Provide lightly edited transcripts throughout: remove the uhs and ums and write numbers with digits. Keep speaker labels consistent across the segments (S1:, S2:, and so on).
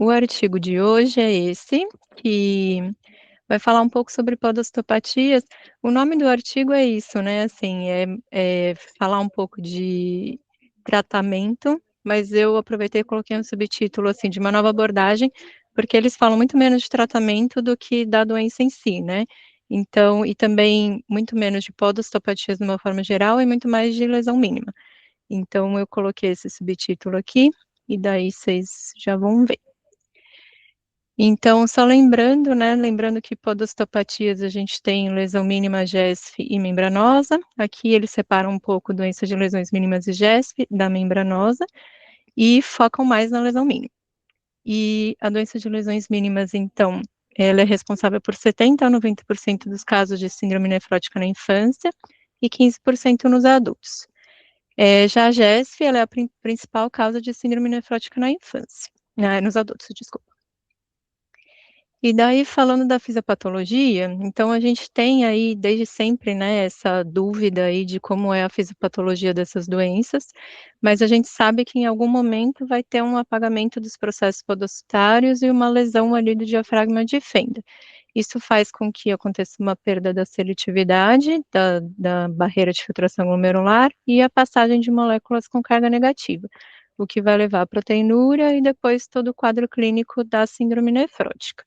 S1: o artigo de hoje é esse, que vai falar um pouco sobre podostopatias. O nome do artigo é isso, né, assim, é falar um pouco de tratamento, mas eu aproveitei e coloquei um subtítulo, assim, de uma nova abordagem, porque eles falam muito menos de tratamento do que da doença em si, né. Então e também muito menos de podostopatias de uma forma geral e muito mais de lesão mínima. Então eu coloquei esse subtítulo aqui, e daí vocês já vão ver. Então, só lembrando, né, lembrando que podostopatias a gente tem lesão mínima, GESF e membranosa. Aqui eles separam um pouco doença de lesões mínimas e GESF da membranosa e focam mais na lesão mínima. E a doença de lesões mínimas, então, ela é responsável por 70 a 90% dos casos de síndrome nefrótica na infância e 15% nos adultos. Já a GESF, ela é a principal causa de síndrome nefrótica na infância, nos adultos, desculpa. E daí, falando da fisiopatologia, então a gente tem aí desde sempre, né, essa dúvida aí de como é a fisiopatologia dessas doenças, mas a gente sabe que em algum momento vai ter um apagamento dos processos podocitários e uma lesão ali do diafragma de fenda. Isso faz com que aconteça uma perda da seletividade da barreira de filtração glomerular e a passagem de moléculas com carga negativa, o que vai levar à proteinúria e depois todo o quadro clínico da síndrome nefrótica.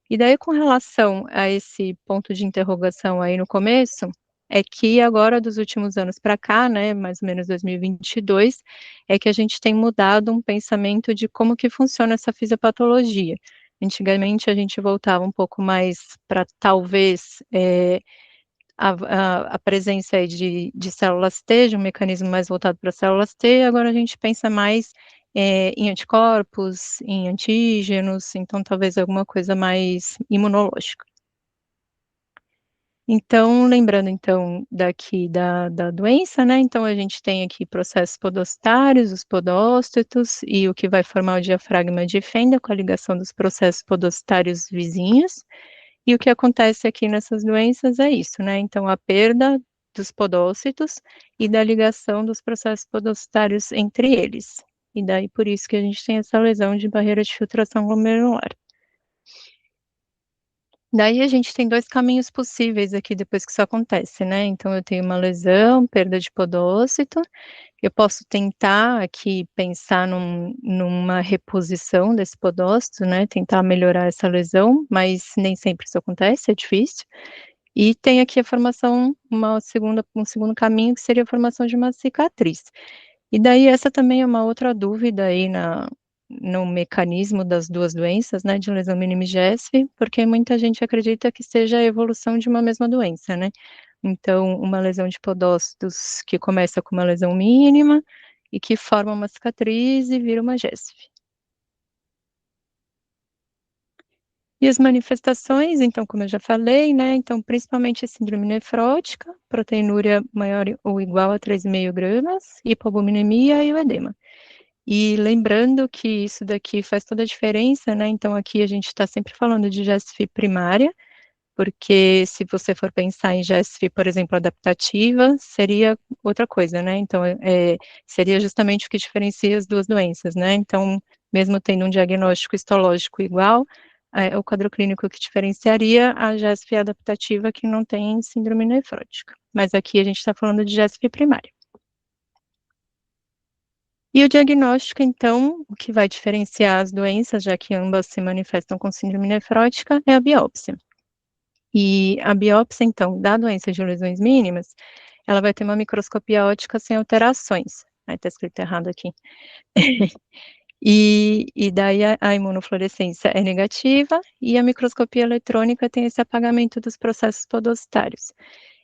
S1: E daí, com relação a esse ponto de interrogação aí no começo, é que agora dos últimos anos para cá, né, mais ou menos 2022, é que a gente tem mudado um pensamento de como que funciona essa fisiopatologia. Antigamente a gente voltava um pouco mais para talvez a presença aí de células T, de um mecanismo mais voltado para células T, agora a gente pensa mais em anticorpos, em antígenos, então talvez alguma coisa mais imunológica. Então, lembrando então daqui da doença, né, então a gente tem aqui processos podocitários, os podócitos, e o que vai formar o diafragma de fenda com a ligação dos processos podocitários vizinhos, e o que acontece aqui nessas doenças é isso, né, então a perda dos podócitos e da ligação dos processos podocitários entre eles. E daí por isso que a gente tem essa lesão de barreira de filtração glomerular. Daí a gente tem 2 caminhos possíveis aqui depois que isso acontece, né, então eu tenho uma lesão, perda de podócito, eu posso tentar aqui pensar numa reposição desse podócito, né, tentar melhorar essa lesão, mas nem sempre isso acontece, é difícil. E tem aqui a formação, um segundo caminho, que seria a formação de uma cicatriz. E daí essa também é uma outra dúvida aí no mecanismo das 2 doenças, né, de lesão mínima e GESF, porque muita gente acredita que seja a evolução de uma mesma doença, né. Então, uma lesão de podócitos que começa com uma lesão mínima e que forma uma cicatriz e vira uma GESF. E as manifestações, então, como eu já falei, né, então principalmente a síndrome nefrótica, proteinúria maior ou igual a 3,5 gramas, hipoalbuminemia e o edema. E lembrando que isso daqui faz toda a diferença, né, então aqui a gente está sempre falando de GESF primária, porque se você for pensar em GESF, por exemplo, adaptativa, seria outra coisa, né, então, seria justamente o que diferencia as 2 doenças, né, então, mesmo tendo um diagnóstico histológico igual, o quadro clínico que diferenciaria a GESF adaptativa que não tem síndrome nefrótica, mas aqui a gente está falando de GESF primária. E o diagnóstico, então, o que vai diferenciar as doenças, já que ambas se manifestam com síndrome nefrótica, é a biópsia. E a biópsia, então, da doença de lesões mínimas, ela vai ter uma microscopia óptica sem alterações. Aí tá escrito errado aqui. E daí a imunofluorescência é negativa e a microscopia eletrônica tem esse apagamento dos processos podocitários.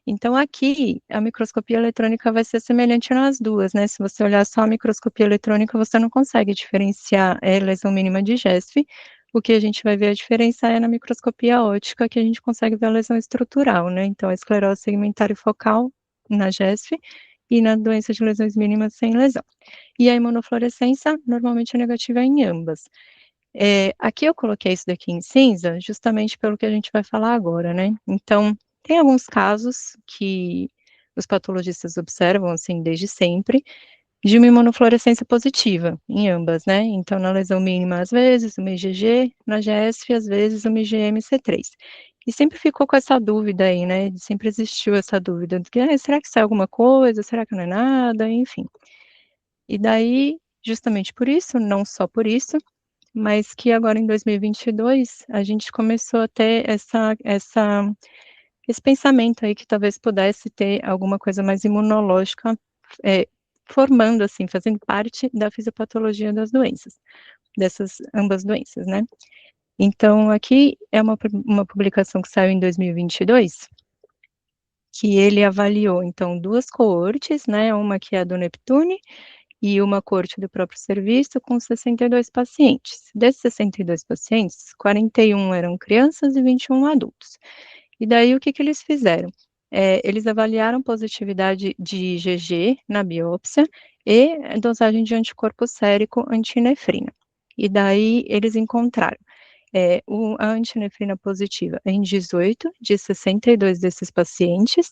S1: Então aqui, a microscopia eletrônica vai ser semelhante nas duas, né, se você olhar só a microscopia eletrônica, você não consegue diferenciar, lesão mínima de GESF, o que a gente vai ver a diferença é na microscopia óptica, que a gente consegue ver a lesão estrutural, né, então a esclerose segmentária focal na GESF e na doença de lesões mínimas sem lesão. E a imunofluorescência normalmente é negativa em ambas. Aqui eu coloquei isso daqui em cinza, justamente pelo que a gente vai falar agora, né, então tem alguns casos que os patologistas observam, assim, desde sempre, de uma imunofluorescência positiva em ambas, né? Então, na lesão mínima, às vezes, uma IgG, na GESF, às vezes, uma IgM-C3. E sempre ficou com essa dúvida aí, né? Sempre existiu essa dúvida de que, será que isso é alguma coisa? Será que não é nada? Enfim. E daí, justamente por isso, não só por isso, mas que agora em 2022 a gente começou a ter esse pensamento aí que talvez pudesse ter alguma coisa mais imunológica, formando, assim, fazendo parte da fisiopatologia das doenças, dessas ambas doenças, né? Então, aqui é uma publicação que saiu em 2022, que ele avaliou, então, duas coortes, né? Uma que é a do Neptune e uma coorte do próprio serviço com 62 pacientes. Desses 62 pacientes, 41 eram crianças e 21 adultos. E daí o que eles fizeram? Eles avaliaram positividade de IgG na biópsia e dosagem de anticorpo sérico antinefrina. E daí eles encontraram a antinefrina positiva em 18 de 62 desses pacientes,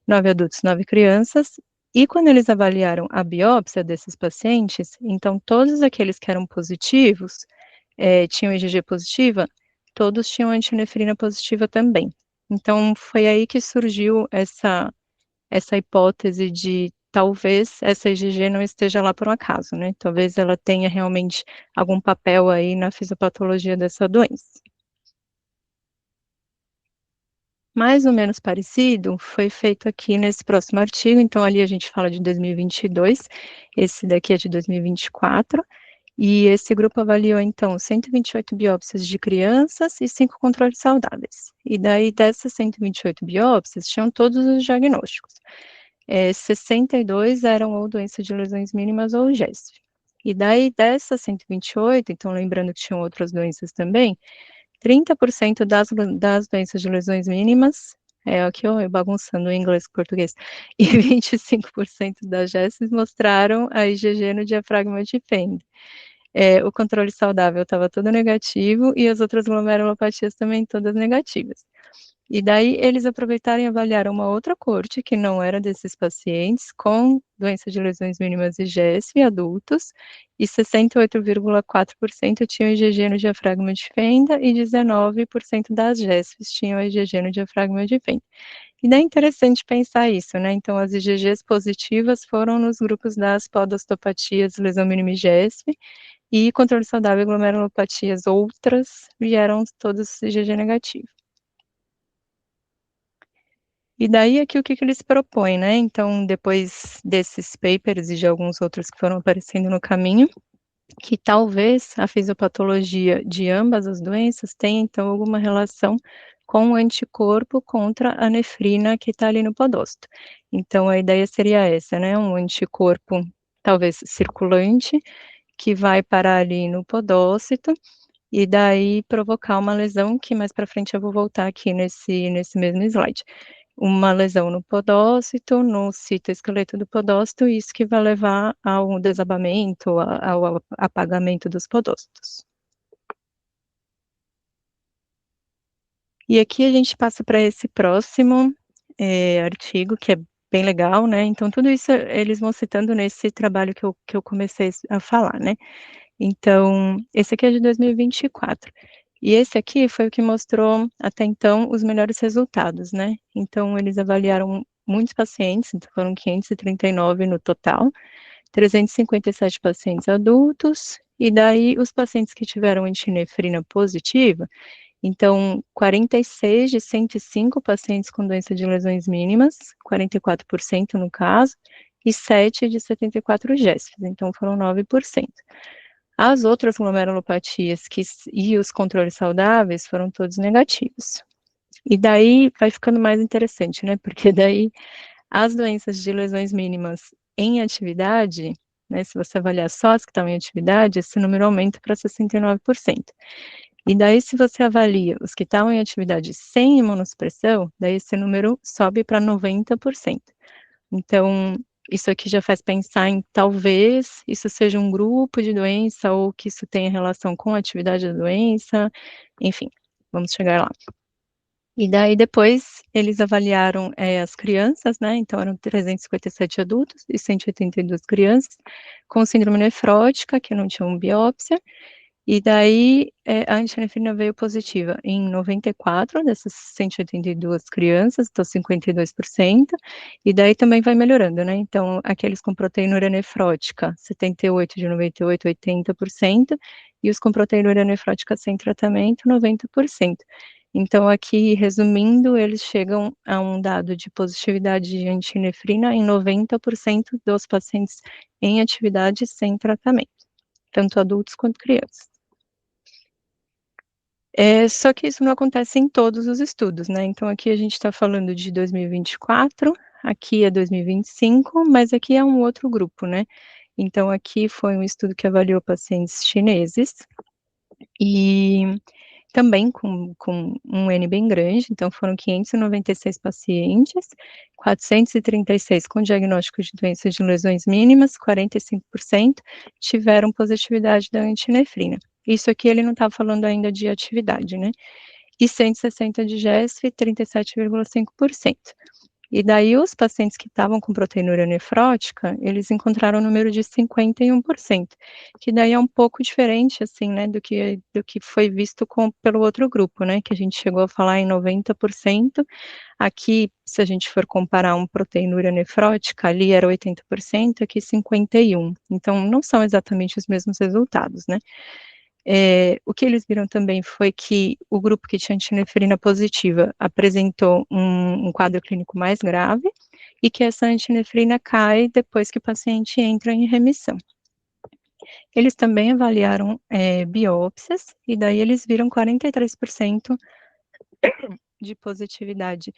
S1: 9 adultos, 9 crianças, e quando eles avaliaram a biópsia desses pacientes, então todos aqueles que eram positivos, tinham IgG positiva, todos tinham antinefrina positiva também. Então foi aí que surgiu essa hipótese de talvez essa IgG não esteja lá por um acaso, né? Talvez ela tenha realmente algum papel aí na fisiopatologia dessa doença. Mais ou menos parecido foi feito aqui nesse próximo artigo, então ali a gente fala de 2022, esse daqui é de 2024, e esse grupo avaliou, então, 128 biópsias de crianças e 5 controles saudáveis. E daí, dessas 128 biópsias, tinham todos os diagnósticos. 62 eram ou doença de lesões mínimas ou GESF. E daí, dessas 128, então, lembrando que tinham outras doenças também, 30% das doenças de lesões mínimas, aqui eu bagunçando o inglês com o português, e 25% das GESFs mostraram a IgG no diafragma de Fend. O controle saudável estava todo negativo e as outras glomerulopatias também todas negativas. E daí eles aproveitaram e avaliaram uma outra corte, que não era desses pacientes, com doença de lesões mínimas e GESF em adultos, e 68,4% tinham IgG no diafragma de fenda e 19% das GESFs tinham IgG no diafragma de fenda. E daí é interessante pensar isso, né? Então, as IgGs positivas foram nos grupos das podostopatias, lesão mínima e GESF, e controle saudável e glomerulopatias outras vieram todos IgG negativo. E daí aqui o que eles propõem, né? Então, depois desses papers e de alguns outros que foram aparecendo no caminho, que talvez a fisiopatologia de ambas as doenças tenha, então, alguma relação com o anticorpo contra a nefrina que está ali no podócito. Então, a ideia seria essa, né? Um anticorpo, talvez circulante, que vai parar ali no podócito e daí provocar uma lesão que mais para frente eu vou voltar aqui nesse mesmo slide. Uma lesão no podócito, no citoesqueleto do podócito, e isso que vai levar ao desabamento, ao apagamento dos podócitos. E aqui a gente passa para esse próximo artigo, que é bem legal, né? Então, tudo isso eles vão citando nesse trabalho que eu comecei a falar, né? Então, esse aqui é de 2024. E esse aqui foi o que mostrou, até então, os melhores resultados, né? Então, eles avaliaram muitos pacientes, então foram 539 no total, 357 pacientes adultos, e daí os pacientes que tiveram antinefrina positiva, então, 46 de 105 pacientes com doença de lesões mínimas, 44% no caso, e 7 de 74 GESFs, então foram 9%. As outras glomerulopatias e os controles saudáveis foram todos negativos. E daí vai ficando mais interessante, né? Porque daí as doenças de lesões mínimas em atividade, né? Se você avaliar só as que estão em atividade, esse número aumenta para 69%. E daí, se você avalia os que estavam em atividade sem imunossupressão, daí esse número sobe para 90%. Então, isso aqui já faz pensar em talvez isso seja um grupo de doença ou que isso tenha relação com a atividade da doença, enfim, vamos chegar lá. E daí depois eles avaliaram, as crianças, né, então eram 357 adultos e 182 crianças com síndrome nefrótica que não tinham biópsia, e daí, a antinefrina veio positiva em 94 dessas 182 crianças, então 52%, e daí também vai melhorando, né, então aqueles com proteinúria nefrótica, 78 de 98, 80%, e os com proteinúria nefrótica sem tratamento, 90%. Então aqui, resumindo, eles chegam a um dado de positividade de antinefrina em 90% dos pacientes em atividade sem tratamento, tanto adultos quanto crianças. Só que isso não acontece em todos os estudos, né, então aqui a gente está falando de 2024, aqui é 2025, mas aqui é um outro grupo, né. Então aqui foi um estudo que avaliou pacientes chineses, e também com um N bem grande, então foram 596 pacientes, 436 com diagnóstico de doenças de lesões mínimas, 45% tiveram positividade da antinefrina. Isso aqui ele não estava falando ainda de atividade, né, e 160 de GESF, 37,5%. E daí os pacientes que estavam com proteinúria nefrótica, eles encontraram um número de 51%, que daí é um pouco diferente, assim, né, do que foi visto pelo outro grupo, né, que a gente chegou a falar em 90%. Aqui, se a gente for comparar um proteinúria nefrótica, ali era 80%, aqui 51%. Então não são exatamente os mesmos resultados, né. O que eles viram também foi que o grupo que tinha antinefrina positiva apresentou um quadro clínico mais grave, e que essa antinefrina cai depois que o paciente entra em remissão. Eles também avaliaram, biópsias, e daí eles viram 43% de positividade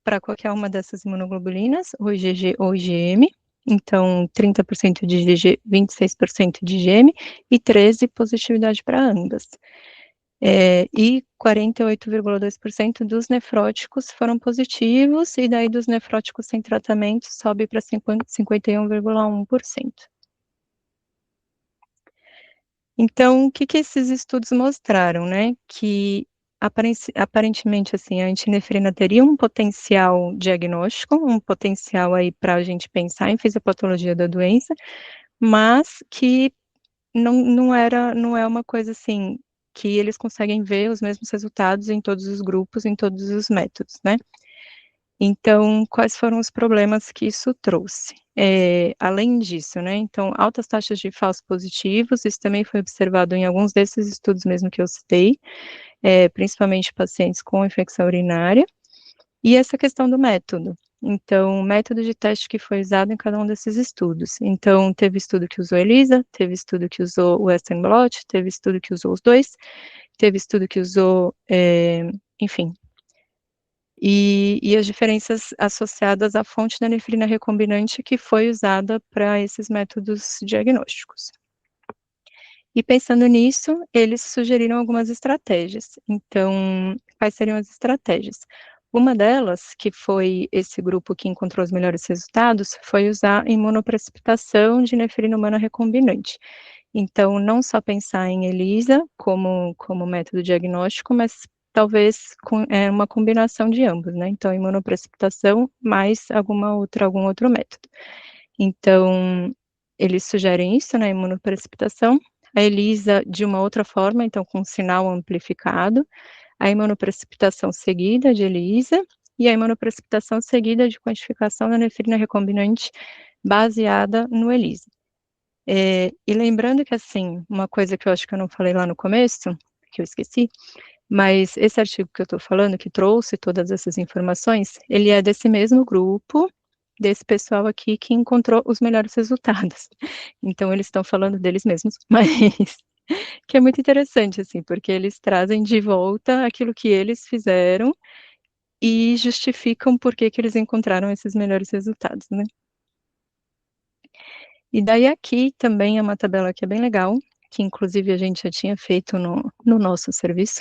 S1: para qualquer uma dessas imunoglobulinas, ou IgG ou IgM, então 30% de IgG, 26% de IgM, e 13% positividade para ambas. E 48,2% dos nefróticos foram positivos, e daí dos nefróticos sem tratamento sobe para 51,1%. Então, o que que esses estudos mostraram, né, que aparentemente, assim, a antinefrina teria um potencial diagnóstico, um potencial aí para a gente pensar em fisiopatologia da doença, mas que não é uma coisa, assim, que eles conseguem ver os mesmos resultados em todos os grupos, em todos os métodos, né. Então, quais foram os problemas que isso trouxe? Além disso, né, então, altas taxas de falsos positivos, isso também foi observado em alguns desses estudos mesmo que eu citei, principalmente pacientes com infecção urinária, e essa questão do método. Então, o método de teste que foi usado em cada um desses estudos. Então, teve estudo que usou ELISA, teve estudo que usou o Western blot, teve estudo que usou os dois, teve estudo que usou, enfim, e as diferenças associadas à fonte da nefrina recombinante que foi usada para esses métodos diagnósticos. E pensando nisso, eles sugeriram algumas estratégias. Então, quais seriam as estratégias? Uma delas, que foi esse grupo que encontrou os melhores resultados, foi usar imunoprecipitação de nefrina humana recombinante. Então, não só pensar em ELISA como método diagnóstico, mas talvez com uma combinação de ambos, né, então imunoprecipitação mais algum outro método. Então, eles sugerem isso, né, imunoprecipitação, a ELISA de uma outra forma, então com sinal amplificado, a imunoprecipitação seguida de ELISA, e a imunoprecipitação seguida de quantificação da nefrina recombinante baseada no ELISA. E lembrando que, assim, uma coisa que eu acho que eu não falei lá no começo, que eu esqueci, mas esse artigo que eu estou falando, que trouxe todas essas informações, ele é desse mesmo grupo, desse pessoal aqui que encontrou os melhores resultados. Então eles estão falando deles mesmos, mas que é muito interessante, assim, porque eles trazem de volta aquilo que eles fizeram e justificam por que que eles encontraram esses melhores resultados, né. E daí aqui também é uma tabela que é bem legal, que inclusive a gente já tinha feito no nosso serviço,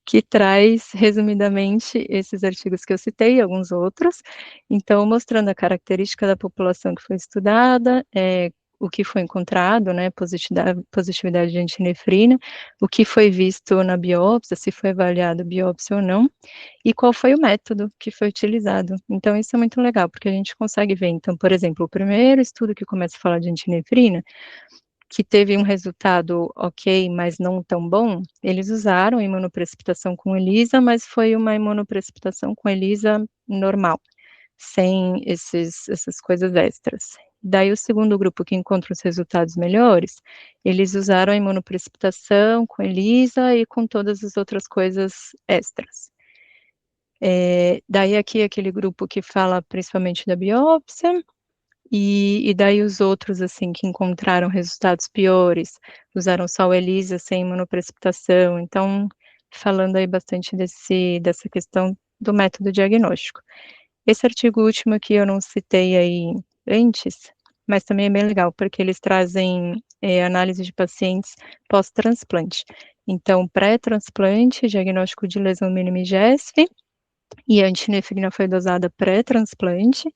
S1: que traz resumidamente esses artigos que eu citei e alguns outros, então mostrando a característica da população que foi estudada, o que foi encontrado, né, positividade de antinefrina, o que foi visto na biópsia, se foi avaliado biópsia ou não, e qual foi o método que foi utilizado. Então isso é muito legal, porque a gente consegue ver, então, por exemplo, o primeiro estudo que começa a falar de antinefrina, que teve um resultado ok, mas não tão bom, eles usaram imunoprecipitação com ELISA, mas foi uma imunoprecipitação com ELISA normal, sem essas coisas extras. Daí o segundo grupo que encontra os resultados melhores, eles usaram a imunoprecipitação com ELISA e com todas as outras coisas extras. Daí aqui aquele grupo que fala principalmente da biópsia, e daí os outros, assim, que encontraram resultados piores, usaram só o ELISA sem imunoprecipitação, então, falando aí bastante dessa questão do método diagnóstico. Esse artigo último aqui eu não citei aí antes, mas também é bem legal, porque eles trazem análise de pacientes pós-transplante. Então, pré-transplante, diagnóstico de lesão mínima e GESF, e a antinefrina foi dosada pré-transplante,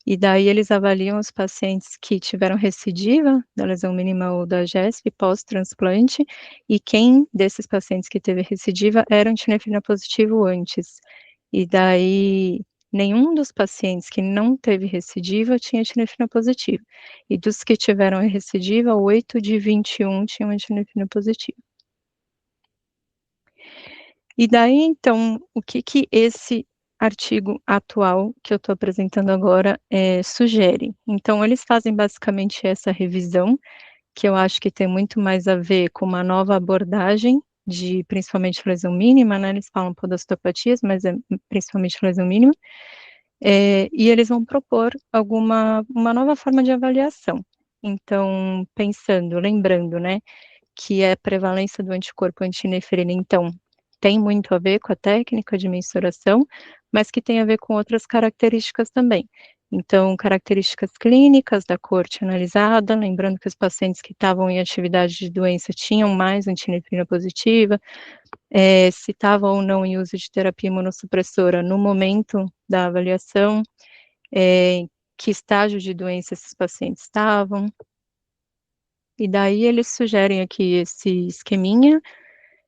S1: e daí eles avaliam os pacientes que tiveram recidiva da lesão mínima ou da GESF pós-transplante, e quem desses pacientes que teve recidiva era antinefrina positivo antes. E daí nenhum dos pacientes que não teve recidiva tinha antinefrina positiva. E dos que tiveram recidiva, 8 de 21 tinham antinefrina positiva. E daí, então, o que esse artigo atual que eu estou apresentando agora sugere? Então, eles fazem basicamente essa revisão, que eu acho que tem muito mais a ver com uma nova abordagem de principalmente lesão mínima, né? Eles falam podostopatias, mas é principalmente lesão mínima. E eles vão propor uma nova forma de avaliação. Então, lembrando, né, que é a prevalência do anticorpo antinefrina, então, tem muito a ver com a técnica de mensuração, mas que tem a ver com outras características também. Então, características clínicas da corte analisada, lembrando que os pacientes que estavam em atividade de doença tinham mais antinefrina positiva, se estavam ou não em uso de terapia imunossupressora no momento da avaliação, que estágio de doença esses pacientes estavam. E daí eles sugerem aqui esse esqueminha,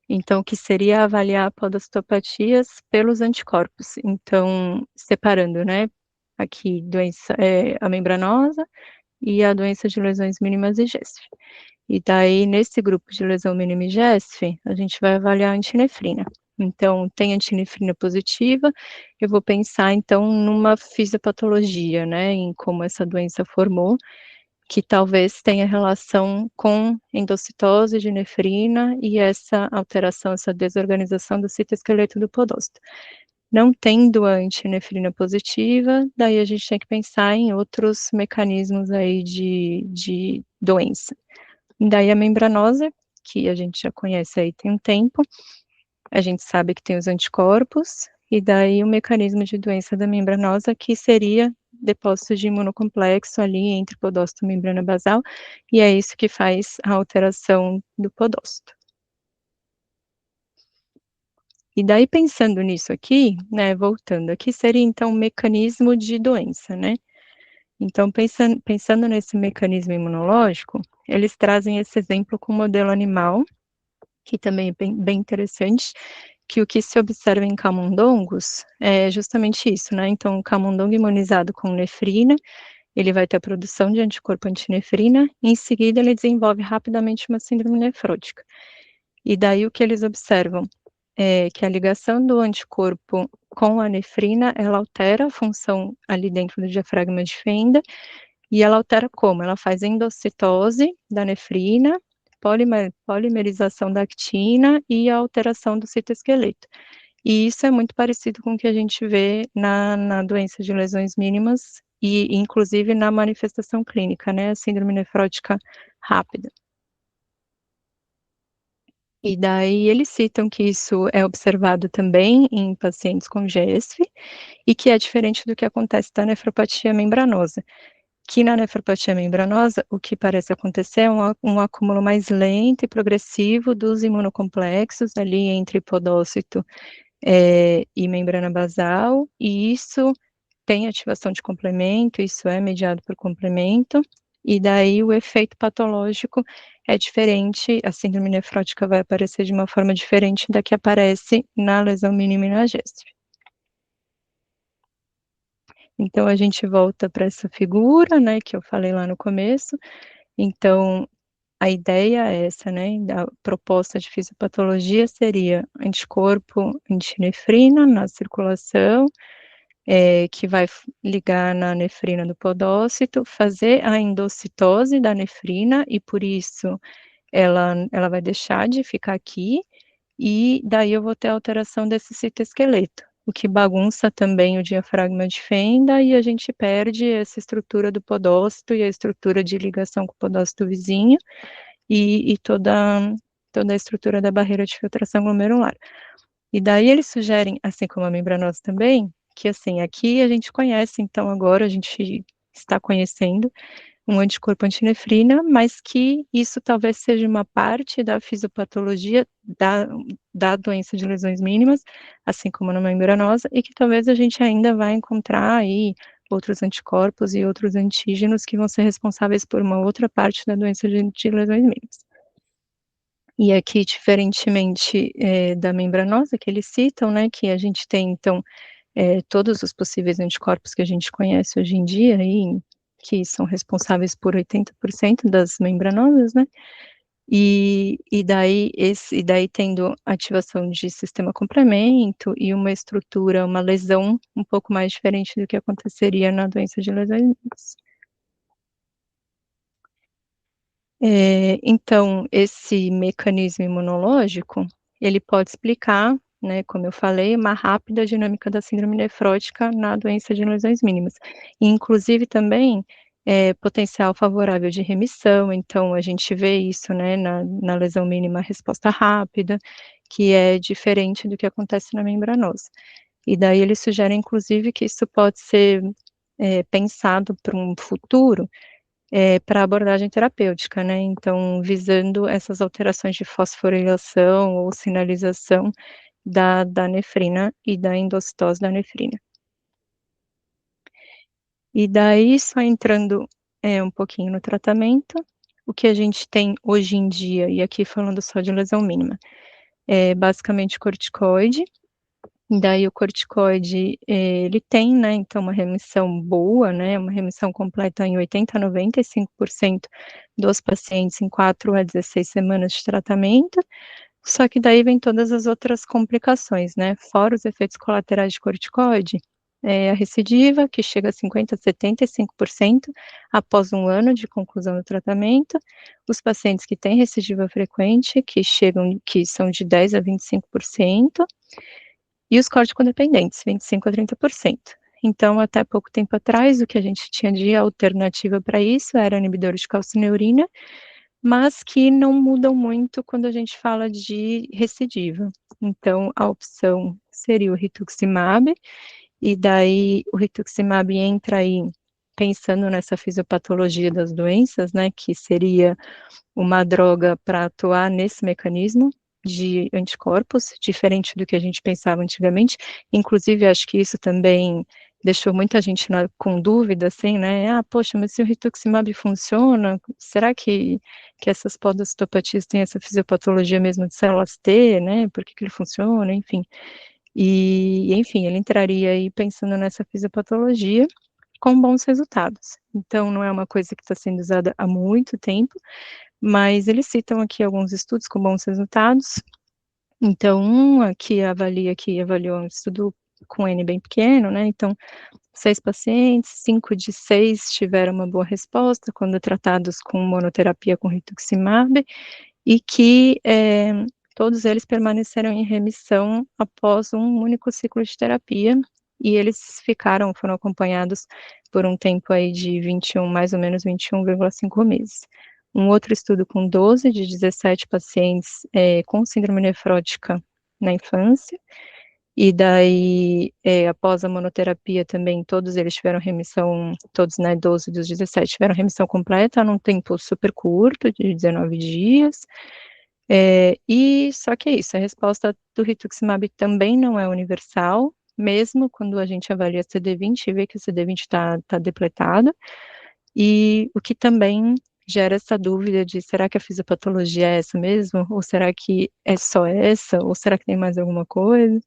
S1: então, que seria avaliar podostopatias pelos anticorpos. Então, separando, né, aqui doença, a membranosa e a doença de lesões mínimas e GESF. E daí, nesse grupo de lesão mínima e GESF, a gente vai avaliar a antinefrina. Então, tem antinefrina positiva, eu vou pensar, então, numa fisiopatologia, né, em como essa doença formou, que talvez tenha relação com endocitose de nefrina e essa alteração, essa desorganização do citoesqueleto do podócito. Não tendo a antinefrina positiva, daí a gente tem que pensar em outros mecanismos aí de doença. Daí a membranosa, que a gente já conhece aí tem um tempo, a gente sabe que tem os anticorpos, e daí o mecanismo de doença da membranosa, que seria depósito de imunocomplexo ali entre podócito e membrana basal, e é isso que faz a alteração do podócito. E daí, pensando nisso aqui, né, voltando aqui, seria então um mecanismo de doença, né? Então, pensando nesse mecanismo imunológico, eles trazem esse exemplo com o modelo animal, que também é bem interessante, que o que se observa em camundongos é justamente isso, né? Então, o camundongo imunizado com nefrina, ele vai ter a produção de anticorpo antinefrina, e em seguida ele desenvolve rapidamente uma síndrome nefrótica. E daí o que eles observam é que a ligação do anticorpo com a nefrina, ela altera a função ali dentro do diafragma de fenda, e ela altera como? Ela faz endocitose da nefrina, polimerização da actina e a alteração do citoesqueleto. E isso é muito parecido com o que a gente vê na doença de lesões mínimas e, inclusive, na manifestação clínica, né, a síndrome nefrótica rápida. E daí eles citam que isso é observado também em pacientes com GESF e que é diferente do que acontece da nefropatia membranosa, que na nefropatia membranosa, o que parece acontecer é um acúmulo mais lento e progressivo dos imunocomplexos ali entre podócito e membrana basal, e isso tem ativação de complemento, isso é mediado por complemento, e daí o efeito patológico é diferente, a síndrome nefrótica vai aparecer de uma forma diferente da que aparece na lesão mínima e na GESF. Então, a gente volta para essa figura, né, que eu falei lá no começo. Então, a ideia é essa, né, da proposta de fisiopatologia seria anticorpo antinefrina na circulação, que vai ligar na nefrina do podócito, fazer a endocitose da nefrina e por isso ela vai deixar de ficar aqui, e daí eu vou ter alteração desse citoesqueleto, o que bagunça também o diafragma de fenda e a gente perde essa estrutura do podócito e a estrutura de ligação com o podócito vizinho e toda a estrutura da barreira de filtração glomerular. E daí eles sugerem, assim como a membranose também, que assim, aqui a gente conhece, então agora a gente está conhecendo um anticorpo antinefrina, mas que isso talvez seja uma parte da fisiopatologia da doença de lesões mínimas, assim como na membranosa, e que talvez a gente ainda vai encontrar aí outros anticorpos e outros antígenos que vão ser responsáveis por uma outra parte da doença de lesões mínimas. E aqui, diferentemente da membranosa que eles citam, né, que a gente tem, então, todos os possíveis anticorpos que a gente conhece hoje em dia, aí, que são responsáveis por 80% das membranosas, né, e daí tendo ativação de sistema complemento e uma estrutura, uma lesão um pouco mais diferente do que aconteceria na doença de lesões mínimas. Então, esse mecanismo imunológico, ele pode explicar, né, como eu falei, uma rápida dinâmica da síndrome nefrótica na doença de lesões mínimas. E, inclusive, também, potencial favorável de remissão, então a gente vê isso, né, na lesão mínima, resposta rápida, que é diferente do que acontece na membranosa. E daí eles sugerem, inclusive, que isso pode ser, pensado para um futuro, para abordagem terapêutica, né, então visando essas alterações de fosforilação ou sinalização da nefrina e da endocitose da nefrina. E daí, só entrando, um pouquinho no tratamento, o que a gente tem hoje em dia, e aqui falando só de lesão mínima, é basicamente corticoide. Daí o corticoide, ele tem, né, então uma remissão boa, né, uma remissão completa em 80 a 95% dos pacientes em 4 a 16 semanas de tratamento, só que daí vem todas as outras complicações, né, fora os efeitos colaterais de corticoide, a recidiva, que chega a 50 a 75% após 1 ano de conclusão do tratamento, os pacientes que têm recidiva frequente, que são de 10 a 25%, e os corticodependentes, 25 a 30%. Então, até pouco tempo atrás, o que a gente tinha de alternativa para isso era inibidores de calcineurina, mas que não mudam muito quando a gente fala de recidiva. Então, a opção seria o rituximab, e daí o rituximab entra aí pensando nessa fisiopatologia das doenças, né, que seria uma droga para atuar nesse mecanismo de anticorpos, diferente do que a gente pensava antigamente. Inclusive, acho que isso também deixou muita gente com dúvida, assim, né? Ah, poxa, mas se o rituximab funciona, será que essas podocitopatias têm essa fisiopatologia mesmo de células T, né? Por que ele funciona, enfim. E, enfim, ele entraria aí pensando nessa fisiopatologia com bons resultados. Então, não é uma coisa que está sendo usada há muito tempo, mas eles citam aqui alguns estudos com bons resultados. Então, que avaliou um estudo com N bem pequeno, né, então 6 pacientes, 5 de 6 tiveram uma boa resposta quando tratados com monoterapia com rituximab, e que todos eles permaneceram em remissão após um único ciclo de terapia, e eles foram acompanhados por um tempo aí de 21, mais ou menos 21,5 meses. Um outro estudo com 12 de 17 pacientes com síndrome nefrótica na infância, e daí, após a monoterapia também, todos eles tiveram remissão, todos, né, 12 dos 17 tiveram remissão completa num tempo super curto, de 19 dias, e só que é isso, a resposta do rituximab também não é universal, mesmo quando a gente avalia CD20 e vê que o CD20 tá depletado, e o que também gera essa dúvida de será que a fisiopatologia é essa mesmo? Ou será que é só essa? Ou será que tem mais alguma coisa?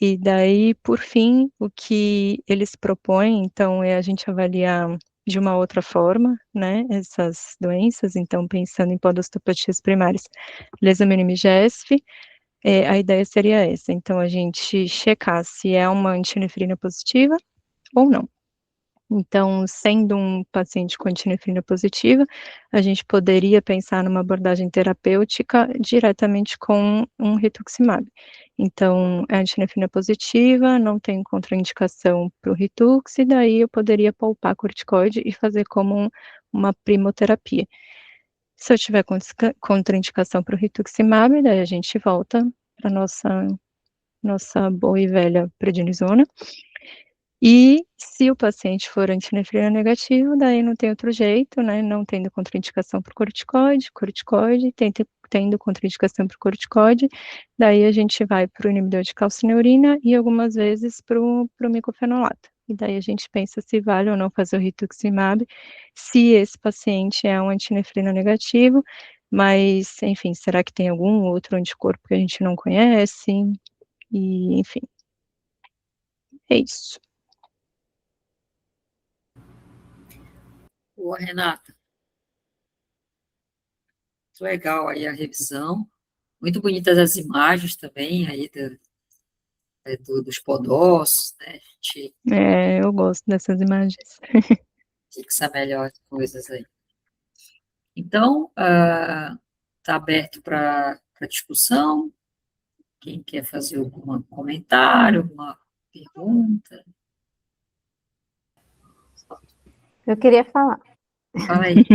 S1: E daí, por fim, o que eles propõem, então, é a gente avaliar de uma outra forma, né, essas doenças, então, pensando em podostopatias primárias, leishmania GESF, a ideia seria essa, então, a gente checar se é uma antinefrina positiva ou não. Então, sendo um paciente com antinefrina positiva, a gente poderia pensar numa abordagem terapêutica diretamente com um rituximab. Então, é antinefrina positiva, não tem contraindicação para o Ritux, e daí eu poderia poupar corticoide e fazer como uma primoterapia. Se eu tiver contraindicação para o rituximab, daí a gente volta para nossa boa e velha prednisona. E se o paciente for antinefrina negativo, daí não tem outro jeito, né, não tendo contraindicação para o corticoide, tendo contraindicação para o corticoide, daí a gente vai para o inibidor de calcineurina e algumas vezes para o micofenolato. E daí a gente pensa se vale ou não fazer o rituximab, se esse paciente é um antinefrina negativo, mas, enfim, será que tem algum outro anticorpo que a gente não conhece? E, enfim, é isso.
S2: Boa, Renata. Muito legal aí a revisão. Muito bonitas as imagens também aí dos podócitos, né? A gente
S1: Eu gosto dessas imagens.
S2: fixa melhor as coisas aí. Então, está aberto para discussão. Quem quer fazer algum comentário, alguma pergunta?
S3: Eu queria falar.
S2: Fala aí.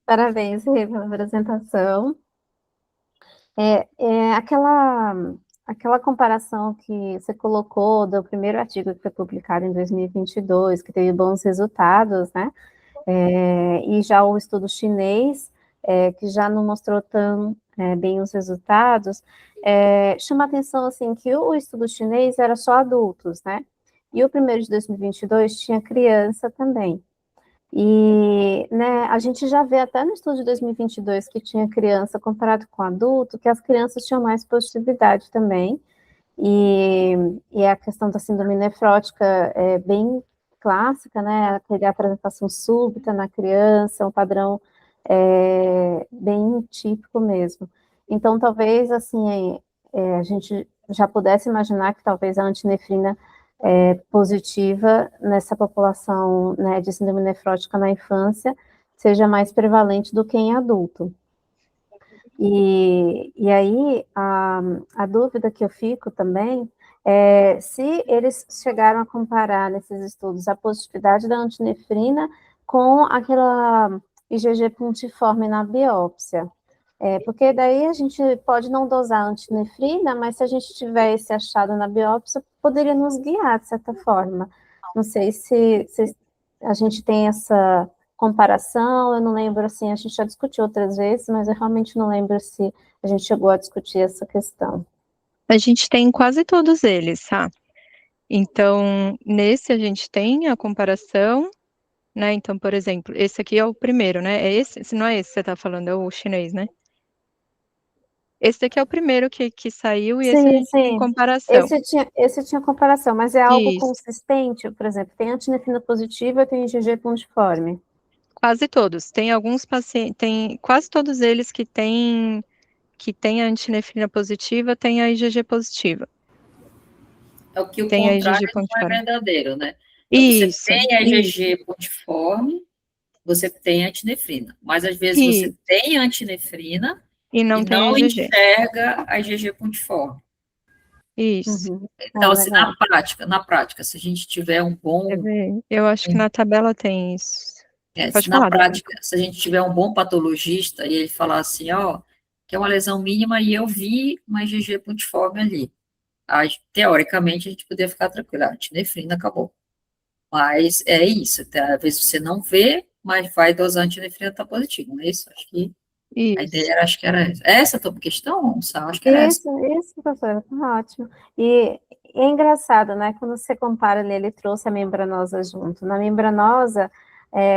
S3: Parabéns, Rê, pela apresentação. Aquela comparação que você colocou do primeiro artigo que foi publicado em 2022, que teve bons resultados, né? E já o estudo chinês, que já não mostrou tão bem os resultados, chama a atenção, assim, que o estudo chinês era só adultos, né? E o primeiro de 2022 tinha criança também. E, né, a gente já vê até no estudo de 2022 que tinha criança comparado com adulto, que as crianças tinham mais positividade também, e, e a questão da síndrome nefrótica é bem clássica, né, aquela apresentação súbita na criança, um padrão bem típico mesmo. Então, talvez, assim, a gente já pudesse imaginar que talvez a antinefrina positiva nessa população, né, de síndrome nefrótica na infância seja mais prevalente do que em adulto. E aí, a dúvida que eu fico também é se eles chegaram a comparar nesses estudos a positividade da antinefrina com aquela IgG pontiforme na biópsia. Porque daí a gente pode não dosar antinefrina, mas se a gente tiver esse achado na biópsia, poderia nos guiar, de certa forma. Não sei se a gente tem essa comparação, eu não lembro, assim, a gente já discutiu outras vezes, mas eu realmente não lembro se a gente chegou a discutir essa questão.
S1: A gente tem quase todos eles, tá? Então, nesse a gente tem a comparação, né? Então, por exemplo, esse aqui é o primeiro, né? É esse, se não é esse que você tá falando, é o chinês, né? Esse daqui é o primeiro que saiu e esse a
S3: Sim,
S1: gente tem
S3: sim.
S1: comparação.
S3: Esse tinha comparação, mas é algo
S1: Isso,
S3: consistente? Por exemplo, tem antinefrina positiva e tem IgG pontiforme.
S1: quase todos. Tem alguns pacientes, tem quase todos eles que tem a antinefrina positiva, tem a IgG positiva.
S2: É o que o
S1: Tem a
S2: contrário
S1: IgG
S2: não é
S1: pontiforme.
S2: verdadeiro, né? Então, você
S1: Isso,
S2: tem a
S1: isso,
S2: IgG pontiforme, você tem antinefrina, mas às vezes você
S1: isso.
S2: tem antinefrina
S1: E
S2: e
S1: não tem
S2: não
S1: IgG.
S2: enxerga a IgG pontiforme.
S1: Isso.
S3: Uhum.
S2: Então, assim,
S3: Legal.
S2: na prática, se a gente tiver um
S1: Quer
S2: bom,
S1: ver? Eu acho que na tabela tem isso. Pode
S2: na
S1: falar, Débora.
S2: prática, se a gente tiver um bom patologista e ele falar assim, ó, que é uma lesão mínima e eu vi uma IgG pontiforme ali, aí, teoricamente a gente poderia ficar tranquilo, antinefrina acabou. Mas é isso, às vezes você não vê, mas vai dosar antinefrina tá positivo, não é isso? Acho que a
S1: Isso.
S2: ideia era, acho que era essa. Essa a tua questão, Sá? Acho que era essa.
S3: Isso, professora, tá ótimo. E é engraçado, né? Quando você compara ali, ele trouxe a membranosa junto. Na membranosa,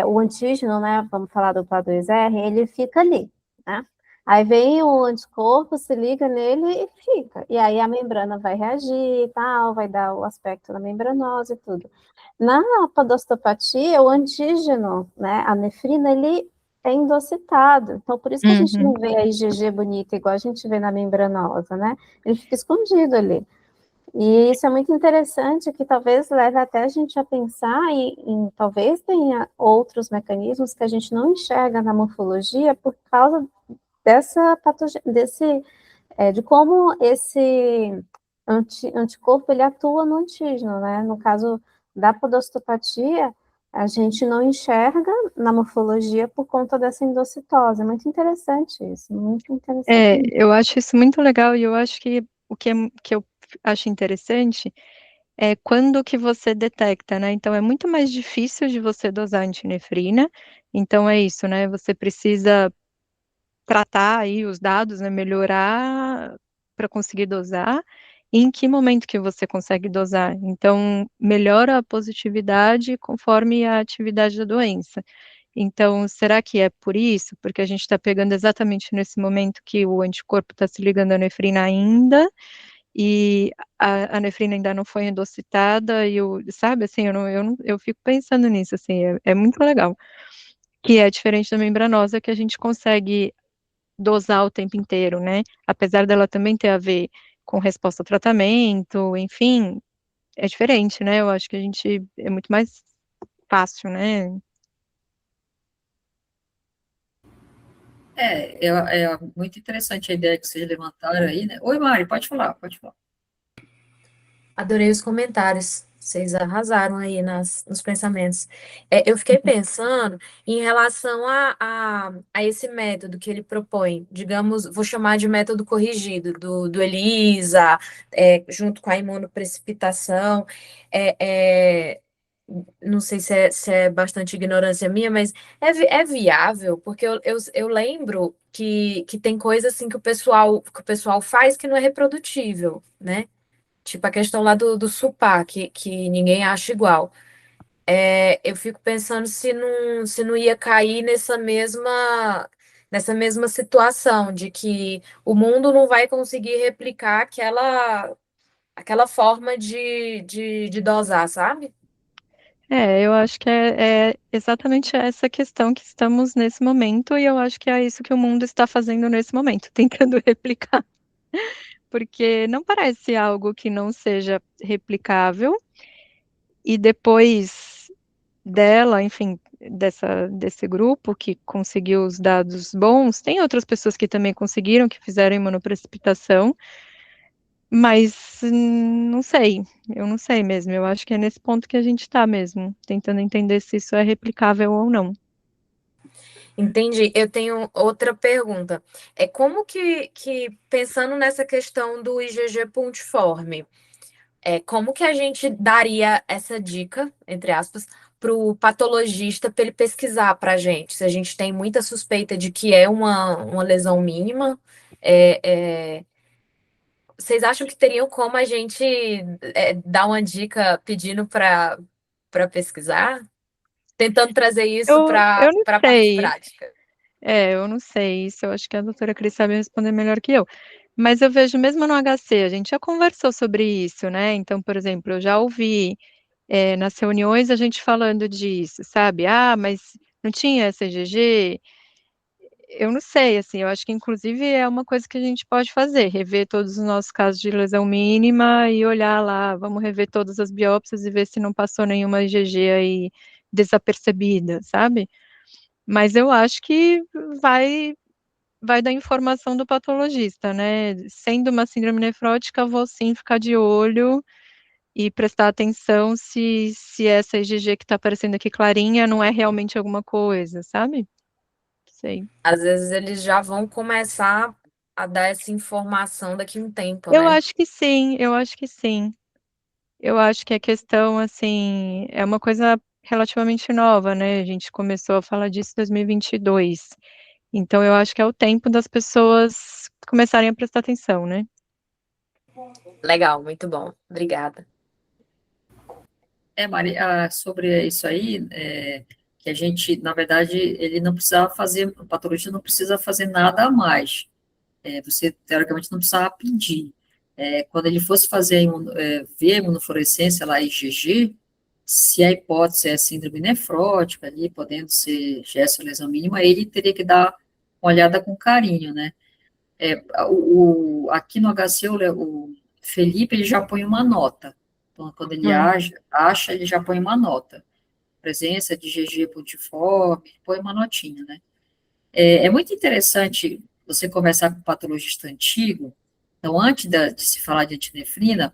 S3: o antígeno, né? Vamos falar do PA2R, ele fica ali, né? Aí vem o anticorpo, se liga nele e fica. E aí a membrana vai reagir e tal, vai dar o aspecto da membranosa e tudo. Na podostopatia, o antígeno, né? A nefrina, ele é endocitado. Então, por isso que a gente não vê a IgG bonita, igual a gente vê na membranosa, né? Ele fica escondido ali. E isso é muito interessante, que talvez leve até a gente a pensar em talvez tenha outros mecanismos que a gente não enxerga na morfologia por causa dessa de como esse anticorpo ele atua no antígeno, né? No caso da podostopatia, a gente não enxerga na morfologia por conta dessa endocitose. É muito interessante isso, muito interessante.
S1: Eu acho isso muito legal e eu acho que que eu acho interessante é quando que você detecta, né? Então é muito mais difícil de você dosar antinefrina. Então é isso, né? Você precisa tratar aí os dados, né? Melhorar para conseguir dosar. E em que momento que você consegue dosar? Então melhora a positividade conforme a atividade da doença. Então, será que é por isso? Porque a gente está pegando exatamente nesse momento que o anticorpo está se ligando à nefrina ainda, e a nefrina ainda não foi endocitada, e sabe, assim, eu fico pensando nisso, assim, é muito legal. Que é diferente da membranosa, que a gente consegue dosar o tempo inteiro, né? Apesar dela também ter a ver com resposta ao tratamento, enfim, é diferente, né? Eu acho que é muito mais fácil, né?
S2: É muito interessante a ideia que vocês levantaram aí, né? Oi, Mari, pode falar, pode falar.
S4: Adorei os comentários. Vocês arrasaram aí nos pensamentos. Eu fiquei pensando em relação a esse método que ele propõe. Digamos, vou chamar de método corrigido, do ELISA, junto com a imunoprecipitação. É, é, não sei se é bastante ignorância minha, mas é viável, porque eu lembro que tem coisa assim que o pessoal faz que não é reprodutível, né? Tipo a questão lá do SUPA, que ninguém acha igual. Eu fico pensando se não ia cair nessa mesma situação, de que o mundo não vai conseguir replicar aquela forma de dosar, sabe?
S1: Eu acho que é exatamente essa questão que estamos nesse momento, e eu acho que é isso que o mundo está fazendo nesse momento, tentando replicar, porque não parece algo que não seja replicável, e depois dela, enfim, desse grupo que conseguiu os dados bons, tem outras pessoas que também conseguiram, que fizeram imunoprecipitação, mas não sei, eu não sei mesmo. Eu acho que é nesse ponto que a gente está mesmo, tentando entender se isso é replicável ou não.
S4: Entendi. Eu tenho outra pergunta. Como que pensando nessa questão do IgG pontiforme, como que a gente daria essa dica, entre aspas, para o patologista para ele pesquisar para a gente? Se a gente tem muita suspeita de que é uma lesão mínima, é, é, vocês acham que teriam como a gente dar uma dica pedindo para pesquisar? Tentando trazer isso
S1: Eu
S4: para
S1: não
S4: a parte
S1: sei.
S4: prática.
S1: Eu não sei. Isso eu acho que a doutora Cris sabe responder melhor que eu. Mas eu vejo mesmo no HC, a gente já conversou sobre isso, né? Então, por exemplo, eu já ouvi nas reuniões a gente falando disso, sabe? Ah, mas não tinha CGG? Eu não sei, assim, eu acho que inclusive é uma coisa que a gente pode fazer, rever todos os nossos casos de lesão mínima e olhar lá, vamos rever todas as biópsias e ver se não passou nenhuma IgG aí desapercebida, sabe? Mas eu acho que vai vai da informação do patologista, né? Sendo uma síndrome nefrótica, vou sim ficar de olho e prestar atenção se essa IgG que está aparecendo aqui clarinha não é realmente alguma coisa, sabe? Sei.
S4: Às vezes eles já vão começar a dar essa informação daqui a um tempo,
S1: Eu
S4: né?
S1: acho que sim, eu acho que sim. Eu acho que a questão, assim, é uma coisa relativamente nova, né? A gente começou a falar disso em 2022. Então, eu acho que é o tempo das pessoas começarem a prestar atenção, né?
S4: Legal, muito bom. Obrigada.
S2: Maria, sobre isso aí, que a gente, na verdade, ele não precisava fazer, o patologista não precisa fazer nada a mais. Você, teoricamente, não precisava pedir. Quando ele fosse fazer, ver a imunofluorescência lá, IgG, se a hipótese é síndrome nefrótica ali, podendo ser gesto ou lesão mínima, ele teria que dar uma olhada com carinho, né? Aqui no HC, o Felipe, ele já põe uma nota. Então, quando ele acha, ele já põe uma nota. Presença de IgG pontiforme, põe uma notinha, né? É muito interessante você conversar com um patologista antigo. Então, antes de se falar de antinefrina,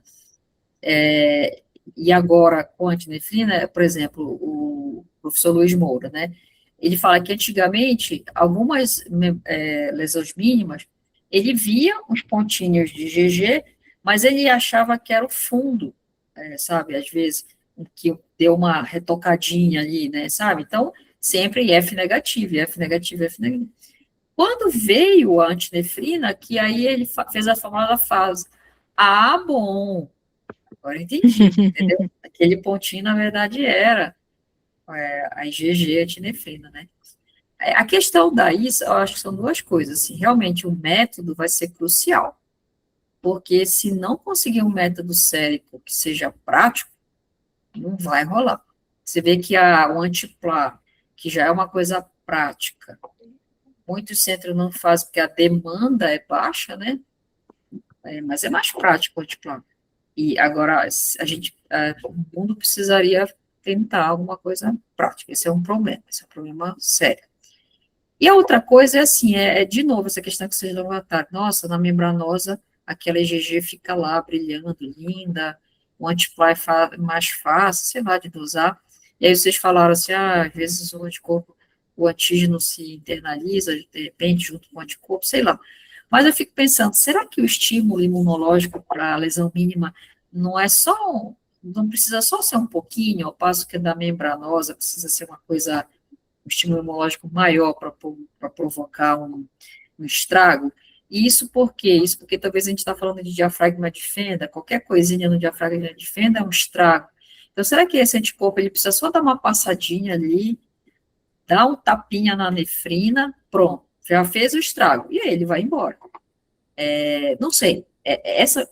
S2: e agora com antinefrina, por exemplo, o professor Luiz Moura, né? Ele fala que antigamente, algumas lesões mínimas, ele via os pontinhos de IgG, mas ele achava que era o fundo, sabe? Às vezes, que deu uma retocadinha ali, né? Sabe? Então, sempre F negativo, F negativo, F negativo. Quando veio a antinefrina, que aí ele fez a famosa fase. Ah, bom, agora eu entendi, entendeu? Aquele pontinho, na verdade, era a IgG, a antinefrina, né? A questão daí, eu acho que são duas coisas, assim, realmente o método vai ser crucial, porque se não conseguir um método sérico que seja prático, não vai rolar. Você vê que o antiplá, que já é uma coisa prática, muitos centros não fazem porque a demanda é baixa, né? Mas é mais prático o antiplá. E agora, o mundo precisaria tentar alguma coisa prática. Esse é um problema sério. E a outra coisa é assim, de novo, essa questão que vocês levantaram. Nossa, na membranosa, aquela IgG fica lá, brilhando, linda, o antiplá é mais fácil, sei lá, de dosar. E aí vocês falaram assim, às vezes o anticorpo, o antígeno se internaliza, de repente, junto com o anticorpo, sei lá. Mas eu fico pensando, será que o estímulo imunológico para a lesão mínima não é não precisa só ser um pouquinho, ao passo que da membranosa precisa ser uma coisa, um estímulo imunológico maior para provocar um estrago? E isso por quê? Isso porque talvez a gente está falando de diafragma de fenda, qualquer coisinha no diafragma de fenda é um estrago. Então, será que esse anticorpo ele precisa só dar uma passadinha ali, dar um tapinha na nefrina, pronto, já fez o estrago, e aí ele vai embora? Não sei,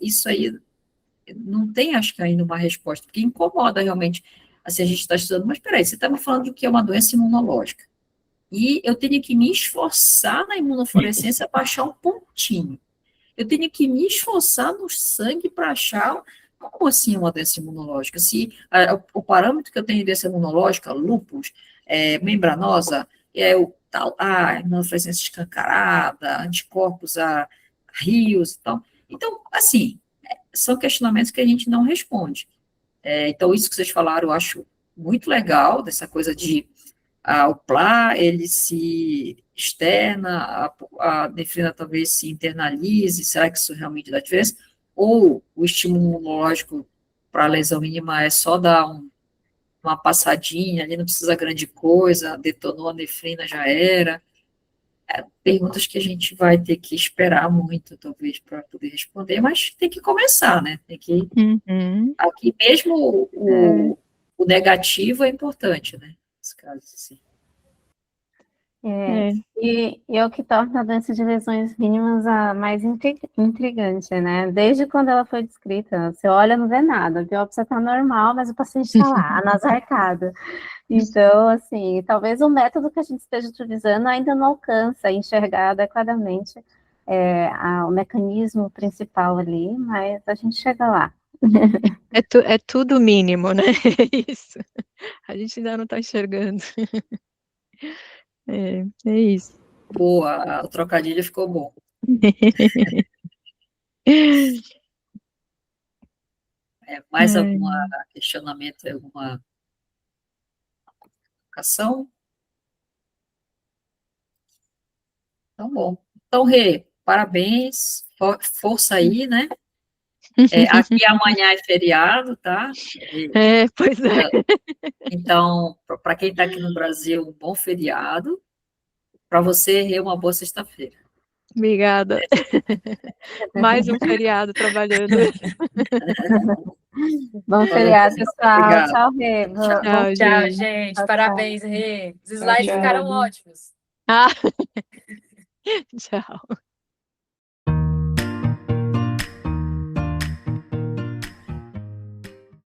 S2: isso aí não tem, acho que ainda uma resposta, porque incomoda realmente, assim, a gente está estudando, mas peraí, você está me falando de que é uma doença imunológica, e eu tenho que me esforçar na imunofluorescência para achar um pontinho, eu tenho que me esforçar no sangue para achar, como assim uma doença imunológica? Se o parâmetro que eu tenho de doença imunológica, lúpus, membranosa, o tal, imunofluorescência escancarada, anticorpos a rios e tal. Então, assim, são questionamentos que a gente não responde. Então, isso que vocês falaram, eu acho muito legal, dessa coisa de o plá, ele se externa, a nefrina talvez se internalize, será que isso realmente dá diferença? Ou o estímulo imunológico para a lesão mínima é só dar uma passadinha, ali não precisa grande coisa, detonou a nefrina, já era. Perguntas que a gente vai ter que esperar muito, talvez, para poder responder, mas tem que começar, né? Tem que. Aqui mesmo o negativo é importante, né? Nesse caso, assim.
S3: E é o que torna a doença de lesões mínimas a mais intrigante, né? Desde quando ela foi descrita, você olha, não vê nada, a biópsia está normal, mas o paciente está lá, a nasa arcada. Então, assim, talvez o método que a gente esteja utilizando ainda não alcança enxergar adequadamente o mecanismo principal ali, mas a gente chega lá.
S1: É tudo mínimo, né? É isso. A gente ainda não está enxergando. É isso.
S2: Boa, o trocadilho ficou bom. Mais algum questionamento, alguma colocação? Então, bom. Então, Rê, parabéns, força aí, né? Aqui amanhã é feriado, tá?
S1: Pois é.
S2: Então, para quem está aqui no Brasil, um bom feriado. Para você, Rê, uma boa sexta-feira.
S1: Obrigada. Mais um feriado trabalhando.
S3: Bom feriado, pessoal.
S2: Obrigado.
S3: Tchau, Rê.
S1: Tchau,
S4: Tchau,
S1: gente.
S4: gente.
S3: Tchau,
S4: Parabéns, Rê. Os slides
S1: Tchau.
S4: ficaram ótimos.
S1: Ah, tchau.